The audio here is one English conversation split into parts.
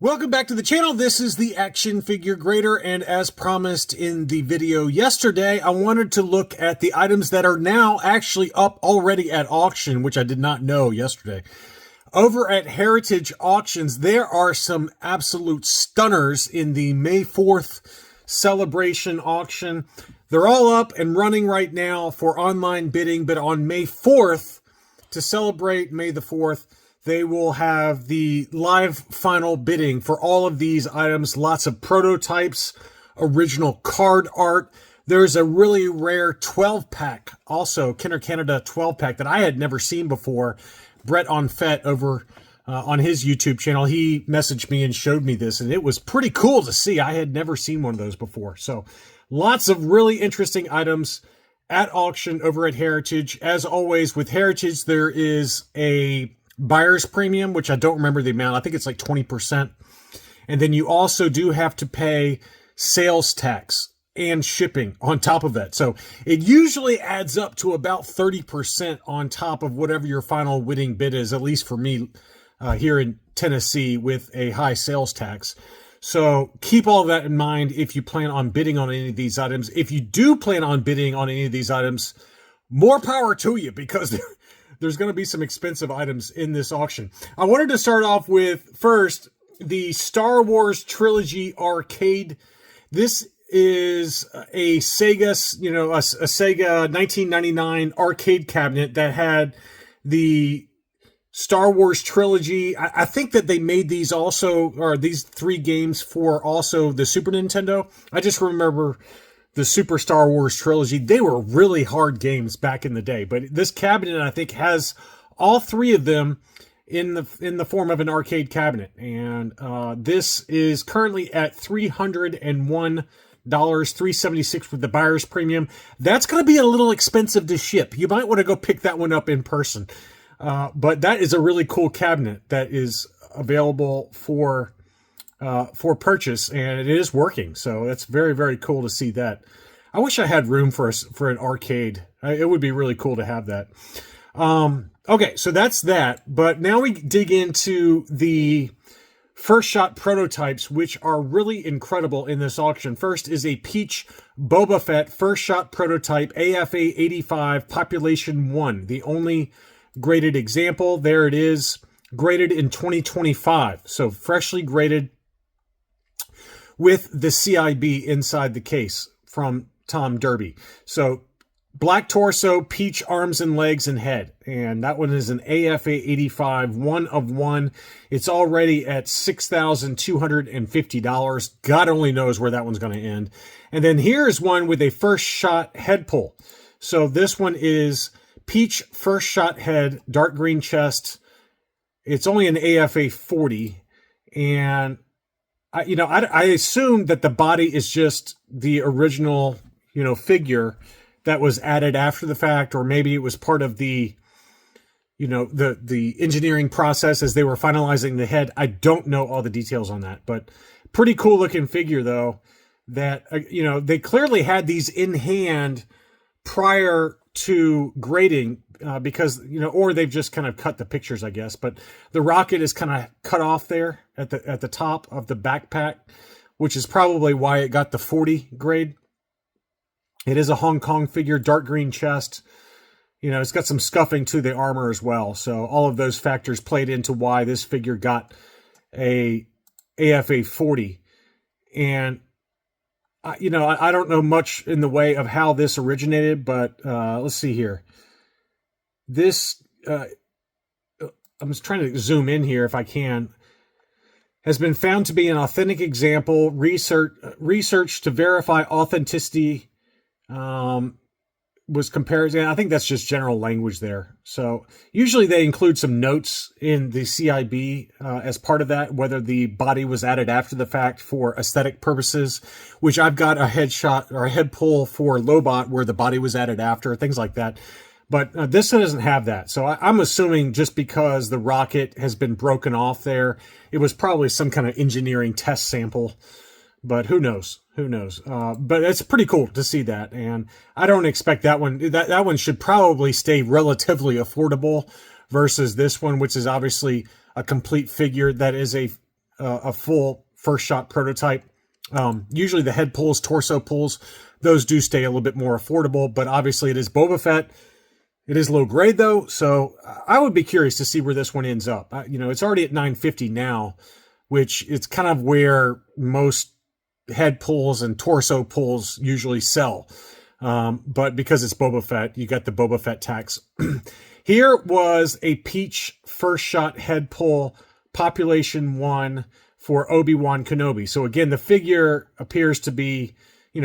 Welcome back to the channel. This is the Action Figure Grader, and as promised in the video yesterday, I wanted to look at the items that are now actually up already at auction, which I did not know yesterday. Over at Heritage Auctions, there are some absolute stunners in the May 4th celebration auction. They're all up and running right now for online bidding, but on May 4th, to celebrate May the 4th, they will have the live final bidding for all of these items. Lots of prototypes, original card art. There's a really rare 12-pack, also Kenner Canada 12-pack that I had never seen before. Brett Onfet over on his YouTube channel, he messaged me and showed me this, and it was pretty cool to see. I had never seen one of those before. So lots of really interesting items at auction over at Heritage. As always, with Heritage, there is a buyer's premium, which I don't remember the amount. I think it's like 20%. And then you also do have to pay sales tax and shipping on top of that. So it usually adds up to about 30% on top of whatever your final winning bid is, at least for me here in Tennessee with a high sales tax. So keep all of that in mind if you plan on bidding on any of these items. If you do plan on bidding on any of these items, more power to you, because there's going to be some expensive items in this auction. I wanted to start off with, first, the Star Wars Trilogy Arcade. This is a Sega, a Sega 1999 arcade cabinet that had the Star Wars Trilogy. I think that they made these also, or these three games for also the Super Nintendo. I just remember the Super Star Wars Trilogy. They were really hard games back in the day, but this cabinet, I think, has all three of them in the form of an arcade cabinet. And this is currently at $301, $376 with the buyer's premium. That's going to be a little expensive to ship. You might want to go pick that one up in person. But that is a really cool cabinet that is available for purchase, and it is working. So that's very, very cool to see that. I wish I had room for an arcade. It would be really cool to have that. Okay, so that's that. But now we dig into the first shot prototypes, which are really incredible in this auction. First is a Peach Boba Fett first shot prototype, AFA 85, population 1, the only graded example. There it is, graded in 2025. So freshly graded, with the CIB inside the case from Tom Derby. So black torso, peach arms and legs and head. And that one is an AFA 85, 1 of 1. It's already at $6,250. God only knows where that one's going to end. And then here's one with a first shot head pull. So this one is peach first shot head, dark green chest. It's only an AFA 40. And I assume that the body is just the original, figure that was added after the fact, or maybe it was part of the, the engineering process as they were finalizing the head. I don't know all the details on that, but pretty cool looking figure though, that, they clearly had these in hand prior to grading, because, or they've just kind of cut the pictures, I guess. But the rocket is kind of cut off there at the top of the backpack, which is probably why it got the 40 grade. It is a Hong Kong figure, dark green chest. It's got some scuffing to the armor as well. So all of those factors played into why this figure got a AFA 40. And I don't know much in the way of how this originated, but let's see here. This, I'm just trying to zoom in here if I can, has been found to be an authentic example. Research to verify authenticity was compared. And I think that's just general language there. So usually they include some notes in the CIB as part of that, whether the body was added after the fact for aesthetic purposes, which I've got a headshot or a head pull for Lobot where the body was added after, things like that. But this doesn't have that. So I'm assuming just because the rocket has been broken off there, it was probably some kind of engineering test sample. But who knows? Who knows? But it's pretty cool to see that. And I don't expect that one. That one should probably stay relatively affordable versus this one, which is obviously a complete figure that is a a full first shot prototype. Usually the head pulls, torso pulls, those do stay a little bit more affordable, but obviously it is Boba Fett. It is low grade though, so I would be curious to see where this one ends up. It's already at $950 now, which is kind of where most head pulls and torso pulls usually sell. But because it's Boba Fett, you got the Boba Fett tax. Here was a Peach first shot head pull, population 1 for Obi-Wan Kenobi. So again, the figure appears to be,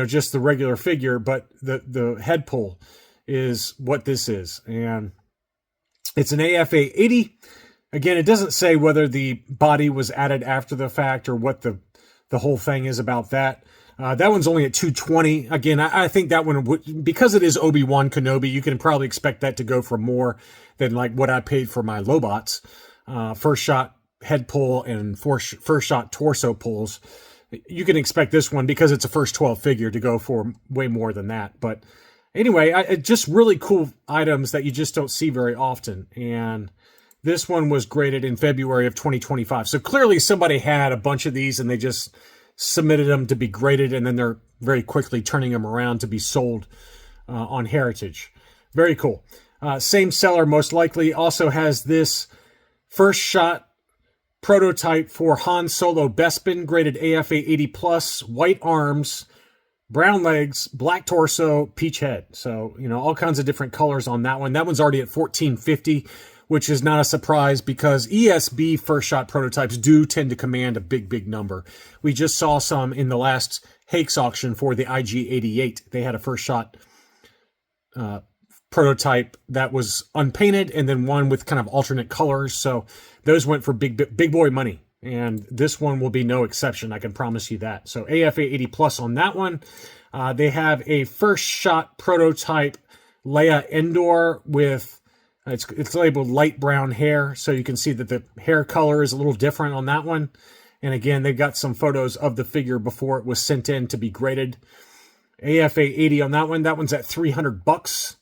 just the regular figure, but the head pull is what this is. And it's an AFA 80. Again, it doesn't say whether the body was added after the fact or what the whole thing is about that. That one's only at $220. Again, I think that one, because it is Obi-Wan Kenobi, you can probably expect that to go for more than like what I paid for my Lobots. First shot head pull and first shot torso pulls. You can expect this one, because it's a first 12 figure, to go for way more than that. But anyway, just really cool items that you just don't see very often. And this one was graded in February of 2025. So clearly somebody had a bunch of these and they just submitted them to be graded, and then they're very quickly turning them around to be sold on Heritage. Very cool. Same seller most likely also has this first shot prototype for Han Solo Bespin, graded AFA 80+, white arms, brown legs, black torso, peach head. So, all kinds of different colors on that one. That one's already at $1450, which is not a surprise because ESB first shot prototypes do tend to command a big number. We just saw some in the last Hakes auction for the IG-88. They had a first shot prototype that was unpainted, and then one with kind of alternate colors. So those went for big boy money. And this one will be no exception. I can promise you that. So AFA 80+ on that one. They have a first shot prototype Leia Endor with, it's labeled light brown hair. So you can see that the hair color is a little different on that one. And again, they've got some photos of the figure before it was sent in to be graded. AFA 80 on that one. That one's at $300.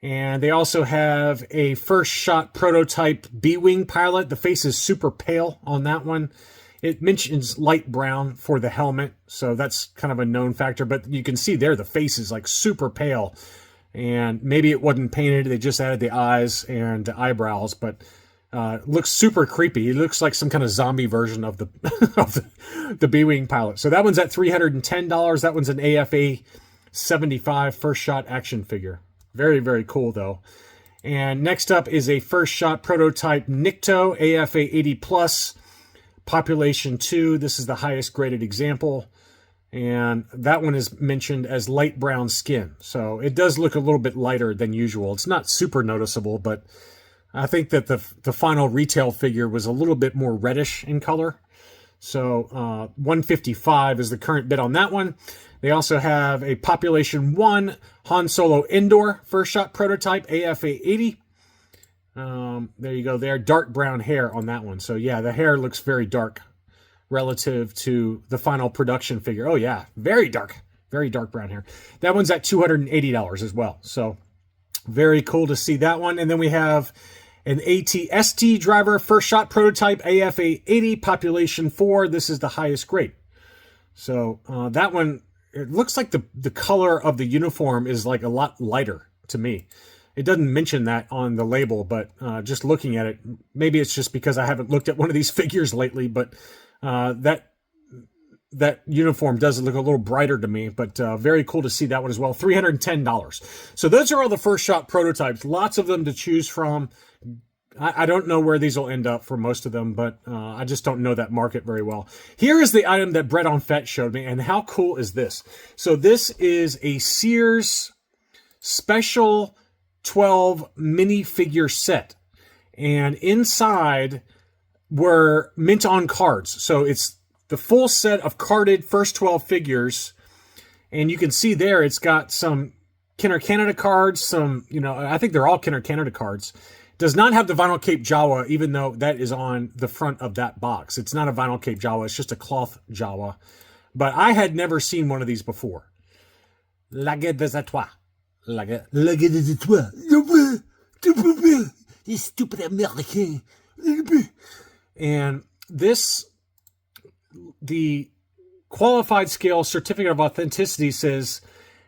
And they also have a first shot prototype B-Wing pilot. The face is super pale on that one. It mentions light brown for the helmet, so that's kind of a known factor. But you can see there the face is like super pale. And maybe it wasn't painted. They just added the eyes and the eyebrows, but looks super creepy. It looks like some kind of zombie version of the of the B-Wing pilot. So that one's at $310. That one's an AFA 75 first shot action figure. Very, very cool, though. And next up is a first shot prototype Nikto, AFA 80+, population 2. This is the highest graded example. And that one is mentioned as light brown skin. So it does look a little bit lighter than usual. It's not super noticeable, but I think that the final retail figure was a little bit more reddish in color. So $155 is the current bid on that one. They also have a population 1 Han Solo Endor first shot prototype, AFA 80. There you go there. Dark brown hair on that one. So yeah, the hair looks very dark relative to the final production figure. Oh yeah, very dark brown hair. That one's at $280 as well. So very cool to see that one. And then we have an AT-ST driver first shot prototype, AFA 80, population 4. This is the highest grade. So that one, it looks like the color of the uniform is like a lot lighter to me. It doesn't mention that on the label, but just looking at it, maybe it's just because I haven't looked at one of these figures lately, but that uniform does look a little brighter to me, but very cool to see that one as well. $310. So those are all the first shot prototypes. Lots of them to choose from. I don't know where these will end up for most of them, but I just don't know that market very well. Here is the item that Brett on Fett showed me, and how cool is this? So this is a Sears Special 12 minifigure set, and inside were mint-on cards. So it's the full set of carded first 12 figures, and you can see there it's got some Kenner Canada cards, some, I think they're all Kenner Canada cards. Does not have the vinyl Cape Jawa, even though that is on the front of that box. It's not a vinyl Cape Jawa, it's just a cloth Jawa. But I had never seen one of these before. La guette des atois. La guette des atois. You stupid American. And this the qualified scale certificate of authenticity says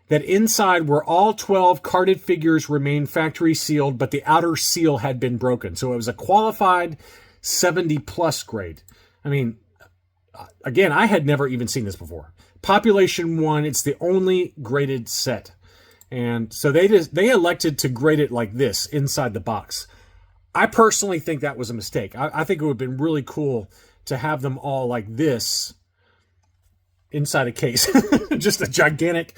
that inside were all 12 carded figures remain factory sealed, but the outer seal had been broken. So it was a qualified 70 plus grade. I mean, again, I had never even seen this before. Population 1, it's the only graded set. And so they elected to grade it like this inside the box. I personally think that was a mistake. I think it would have been really cool to have them all like this inside a case. Just a gigantic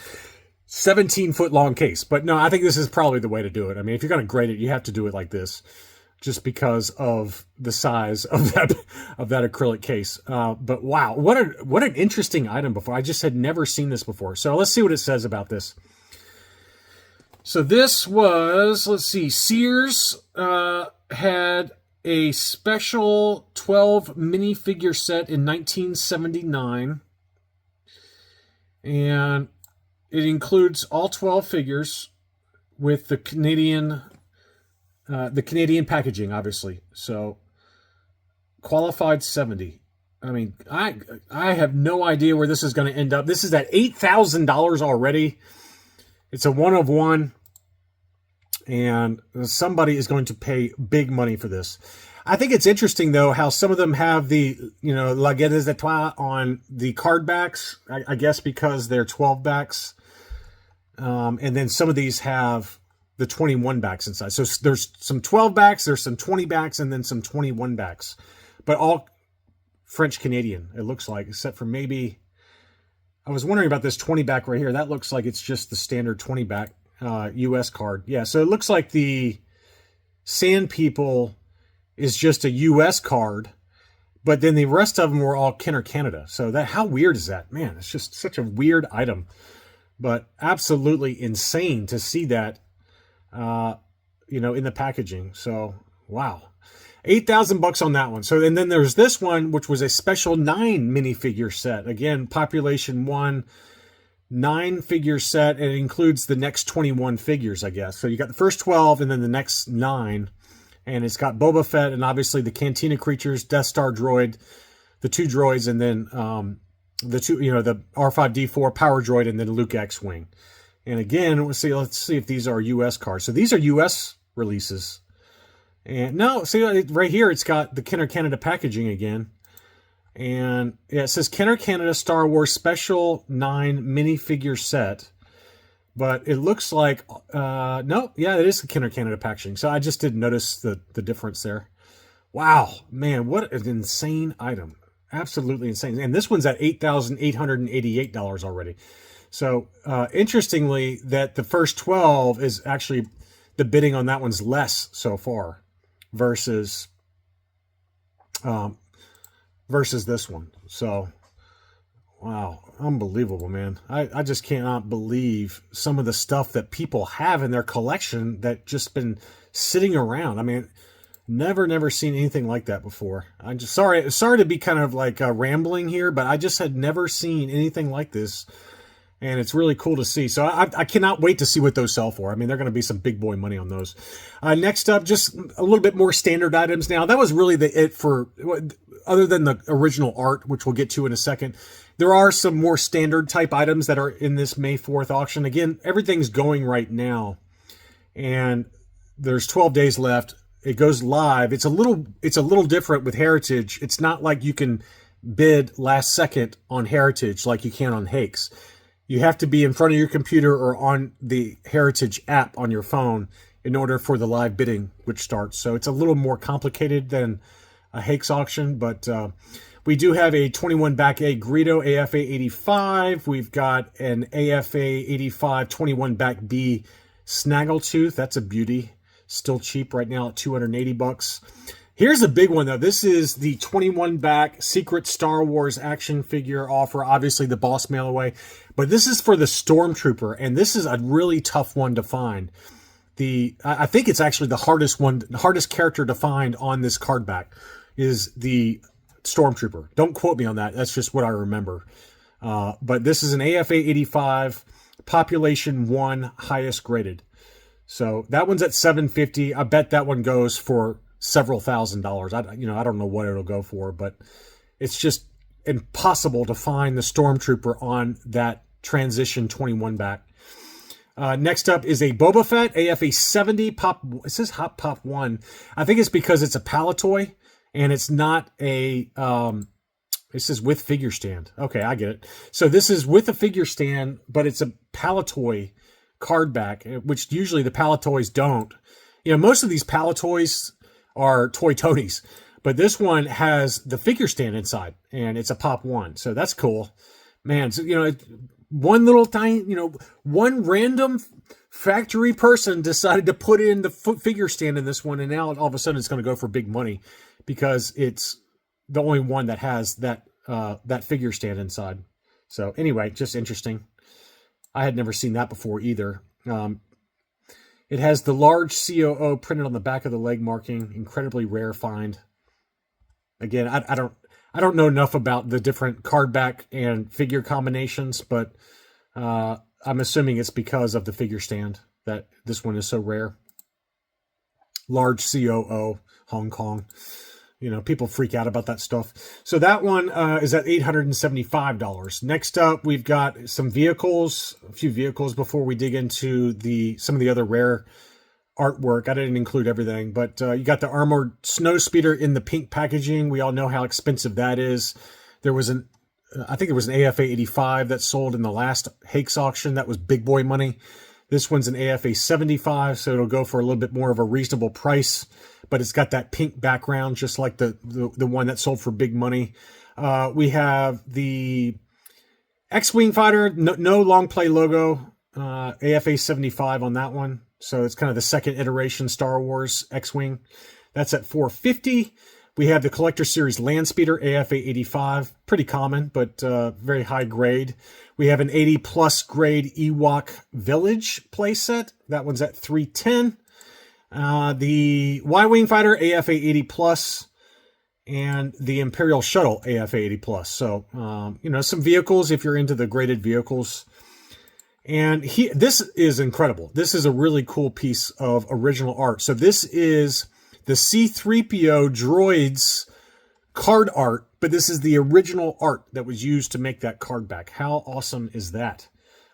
17-foot long case. But no, I think this is probably the way to do it. I mean, if you're going to grade it, you have to do it like this, just because of the size of that acrylic case. But wow, what an interesting item before. I just had never seen this before. So let's see what it says about this. So this was, let's see, Sears had a special 12 minifigure set in 1979. And it includes all 12 figures with the Canadian packaging, obviously. So qualified 70. I mean, I have no idea where this is going to end up. This is at $8,000 already. It's a one of one, and somebody is going to pay big money for this. I think it's interesting, though, how some of them have the, La Guerre des Étoiles on the card backs, I guess because they're 12 backs. And then some of these have the 21 backs inside. So there's some 12 backs, there's some 20 backs, and then some 21 backs. But all French-Canadian, it looks like, except for maybe... I was wondering about this 20 back right here. That looks like it's just the standard 20 back U.S. card. Yeah, so it looks like the Sand People is just a U.S. card, but then the rest of them were all Kenner Canada. So how weird is that? Man, it's just such a weird item, but absolutely insane to see that, in the packaging. So, wow. $8,000 on that one. So, and then there's this one, which was a special 9 minifigure set. Again, population 1, 9 figure set. And it includes the next 21 figures, I guess. So you got the first 12 and then the next 9. And it's got Boba Fett and obviously the Cantina creatures, Death Star droid, the 2 droids, and then the R5-D4 power droid, and then Luke X-Wing. And again, let's see if these are U.S. cards. So these are U.S. releases. And no, see right here, it's got the Kenner Canada packaging again. And yeah, it says Kenner Canada Star Wars Special 9 minifigure set. But it looks like, no, yeah, it is the Kenner Canada packaging. So I just didn't notice the difference there. Wow, man, what an insane item. Absolutely insane. And this one's at $8,888 already. So interestingly, that the first 12 is actually, the bidding on that one's less so far versus this one. So, wow, unbelievable, man. I just cannot believe some of the stuff that people have in their collection that just been sitting around. I mean, never seen anything like that before. I'm just sorry to be kind of like rambling here, but I just had never seen anything like this. And it's really cool to see. So I cannot wait to see what those sell for. I mean, they're going to be some big boy money on those. Next up, just a little bit more standard items. Now, that was really it for, other than the original art, which we'll get to in a second. There are some more standard type items that are in this May 4th auction. Again, everything's going right now. And there's 12 days left. It goes live. It's a little different with Heritage. It's not like you can bid last second on Heritage like you can on Hakes. You have to be in front of your computer or on the Heritage app on your phone in order for the live bidding, which starts. So it's a little more complicated than a Hakes auction, but we do have a 21 back A Greedo AFA 85. We've got an AFA 85 21 back B Snaggletooth. That's a beauty. Still cheap right now at $280. Here's a big one, though. This is the 21 back Secret Star Wars action figure offer. Obviously, the boss mail away. But this is for the Stormtrooper, and this is a really tough one to find. I think it's actually the hardest character to find on this card back is the Stormtrooper. Don't quote me on that. That's just what I remember. But this is an AFA 85, population 1, highest graded. So that one's at $750. I bet that one goes for several $1,000s. I don't know what it'll go for, but it's just impossible to find the Stormtrooper on that Transition 21 back. Next up is a Boba Fett AFA 70 Pop. It says Hot Pop 1. I think it's because it's a Palatoy and it's not a. It says with figure stand. Okay, I get it. So this is with a figure stand, but it's a Palatoy card back, which usually the Palatoys don't. You know, most of these Palatoys are Toy Tonys, but this one has the figure stand inside, and it's a Pop 1. So that's cool. Man, so, you know, one little tiny, you know, one random factory person decided to put in the figure stand in this one, and now all of a sudden it's going to go for big money because it's the only one that has that that figure stand inside. So anyway, just interesting. I had never seen that before either. It has the large COO printed on the back of the leg marking. Incredibly rare find. Again, I don't know enough about the different card back and figure combinations, but I'm assuming it's because of the figure stand that this one is so rare. Large COO, Hong Kong. You know, people freak out about that stuff. So that one is at $875. Next up, we've got some vehicles, a few vehicles before we dig into some of the other rare artwork. I didn't include everything, but you got the armored snow speeder in the pink packaging. We all know how expensive that is. There was I think it was an AFA 85 that sold in the last Hakes auction. That was big boy money. This one's an AFA 75, so it'll go for a little bit more of a reasonable price, but it's got that pink background, just like the one that sold for big money. We have the X-Wing fighter, no long play logo, AFA 75 on that one. So it's kind of the second iteration Star Wars X-Wing. That's at $450. We have the Collector Series Land Speeder, AFA 85. Pretty common, but very high grade. We have an 80 plus grade Ewok Village playset. That one's at $310. The Y-Wing Fighter, AFA 80 plus. And the Imperial Shuttle, AFA 80 plus. So, you know, some vehicles if you're into the graded vehicles. And this is incredible. This is a really cool piece of original art. So this is the C-3PO droids card art, but this is the original art that was used to make that card back. How awesome is that?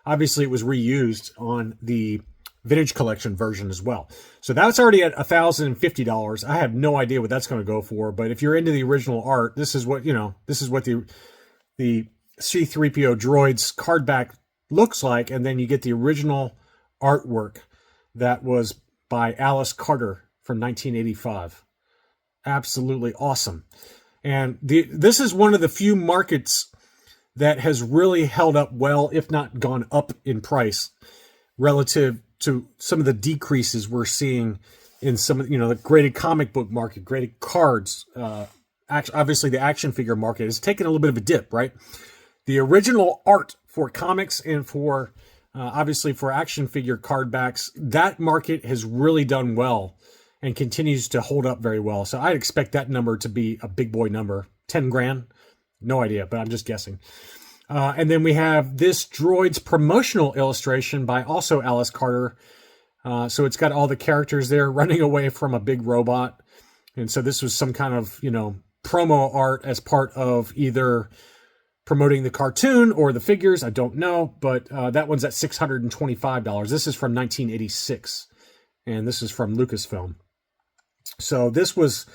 Obviously, it was reused on the Vintage Collection version as well. So that's already at $1,050. I have no idea what that's going to go for, but if you're into the original art, this is what, you know, this is what the C-3PO droids card back looks like, and then you get the original artwork that was by Alice Carter from 1985. Absolutely awesome. And this is one of the few markets that has really held up well, if not gone up in price, relative to some of the decreases we're seeing in some of, you know, the graded comic book market, graded cards. Obviously, the action figure market has taken a little bit of a dip, right? The original art for comics and for, obviously, for action figure card backs, that market has really done well and continues to hold up very well. So I'd expect that number to be a big boy number. 10 grand? No idea, but I'm just guessing. And then we have this droid's promotional illustration by also Alice Carter. So it's got all the characters there running away from a big robot. And so this was some kind of, you know, promo art as part of either promoting the cartoon or the figures. I don't know, but that one's at $625. This is from 1986. And this is from Lucasfilm. So this was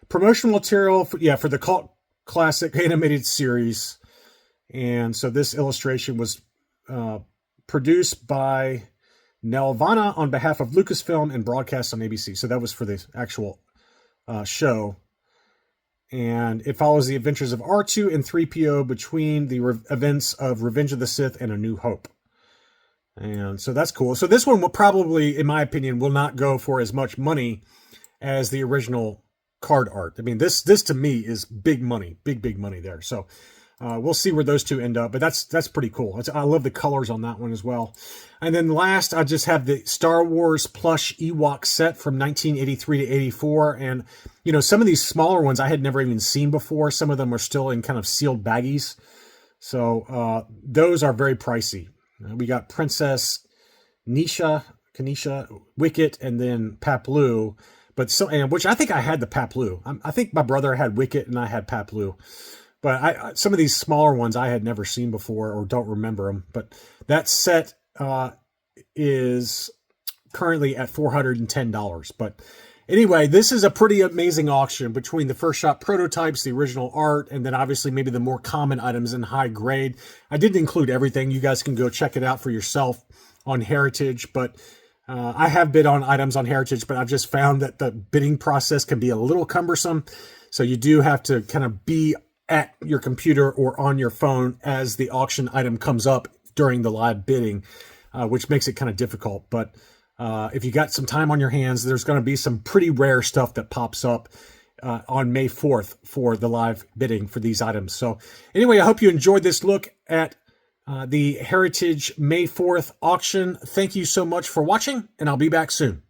promotional material for the Cult Classic animated series. And so this illustration was produced by Nelvana on behalf of Lucasfilm and broadcast on ABC. So that was for the actual show. And it follows the adventures of R2 and 3PO between the events of Revenge of the Sith and A New Hope. And so that's cool. So this one will probably, in my opinion, will not go for as much money as the original card art. I mean, this to me is big money, big money there. So we'll see where those two end up, but that's pretty cool. I love the colors on that one as well. And then last, I just have the Star Wars Plush Ewok set from 1983 to 84. And, you know, some of these smaller ones I had never even seen before. Some of them are still in kind of sealed baggies. So those are very pricey. We got Princess Kanisha, Wicket, and then Paplu. Which I think I had the Paplu. I think my brother had Wicket and I had Paplu. But some of these smaller ones I had never seen before or don't remember them. But that set is currently at $410. But anyway, this is a pretty amazing auction between the first shot prototypes, the original art, and then obviously maybe the more common items in high grade. I didn't include everything. You guys can go check it out for yourself on Heritage, but I have bid on items on Heritage, but I've just found that the bidding process can be a little cumbersome. So you do have to kind of be at your computer or on your phone as the auction item comes up during the live bidding, which makes it kind of difficult. But if you got some time on your hands, there's going to be some pretty rare stuff that pops up on May 4th for the live bidding for these items. So anyway, I hope you enjoyed this look at the Heritage May 4th auction. Thank you so much for watching, and I'll be back soon.